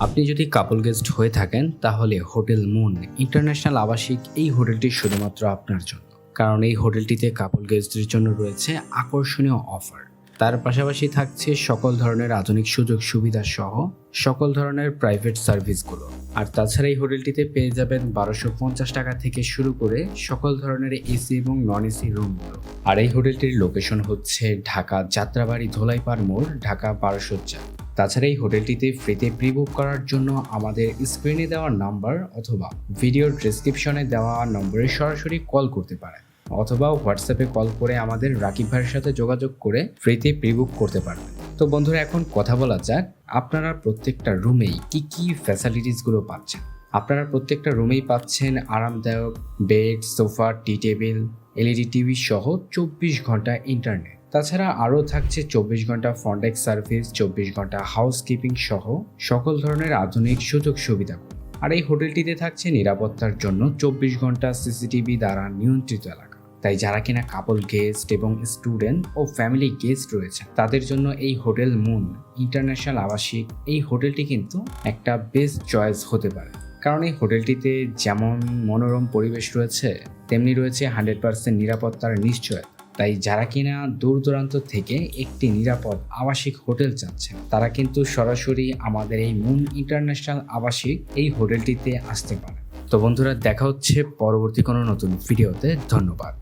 আপনি যদি কাপল গেস্ট হয়ে থাকেন তাহলে হোটেল মুন ইন্টারন্যাশনাল আবাসিক এই হোটেলটি শুধুমাত্র আপনার জন্য, কারণ এই হোটেলটিতে কাপল গেস্টদের জন্য রয়েছে আকর্ষণীয় অফার। তার পাশাপাশি থাকছে সকল ধরনের আধুনিক সুযোগ সুবিধা সহ সকল ধরনের প্রাইভেট সার্ভিসগুলো। আর তাছাড়া এই হোটেলটিতে পেয়ে যাবেন 1250 টাকা থেকে শুরু করে সকল ধরনের এসি এবং নন এসি রুমগুলো। আর এই হোটেলটির লোকেশন হচ্ছে ঢাকা যাত্রাবাড়ি ধোলাইপাড় মোড়, ঢাকা 1204। তাছাড়া এই হোটেলটিতে ফ্রিতে প্রি বুক করার জন্য আমাদের স্ক্রিনে দেওয়া নাম্বার অথবা ভিডিওর ডেসক্রিপশনে দেওয়া নম্বরে সরাসরি কল করতে পারেন, অথবা হোয়াটসঅ্যাপে কল করে আমাদের রাকিব ভাইয়ের সাথে যোগাযোগ করে ফ্রিতে প্রি বুক করতে পারবেন। তো বন্ধুরা, এখন কথা বলা যাক আপনারা প্রত্যেকটা রুমেই কি ফ্যাসিলিটিসগুলো পাচ্ছেন। আপনারা প্রত্যেকটা রুমেই পাচ্ছেন আরামদায়ক বেড, সোফা, টি টেবিল, এলইডি টিভি সহ 24 ঘন্টা ইন্টারনেট। তাছাড়া আরও থাকছে 24 ঘন্টা ফন্ডেক্স সার্ভিস, 24 ঘন্টা হাউসকিপিং সহ সকল ধরনের আধুনিক সুযোগ সুবিধাগুলো। আর এই হোটেলটিতে থাকছে নিরাপত্তার জন্য 24 ঘন্টা সিসিটিভি দ্বারা নিয়ন্ত্রিত এলাকা। তাই যারা কিনা কাপল গেস্ট এবং স্টুডেন্ট ও ফ্যামিলি গেস্ট রয়েছে তাদের জন্য এই হোটেল মুন ইন্টারন্যাশনাল আবাসিক এই হোটেলটি কিন্তু একটা বেস্ট চয়েস হতে পারে। কারণ এই হোটেলটিতে যেমন মনোরম পরিবেশ রয়েছে, তেমনি রয়েছে 100% নিরাপত্তার নিশ্চয়তা। তাই যারা কিনা দূর দূরান্ত থেকে একটি নিরাপদ আবাসিক হোটেল চাচ্ছেন তারা কিন্তু সরাসরি আমাদের এই মুন ইন্টারন্যাশনাল আবাসিক এই হোটেলটিতে আসতে পারে। তো বন্ধুরা, দেখা হচ্ছে পরবর্তী কোনো নতুন ভিডিওতে। ধন্যবাদ।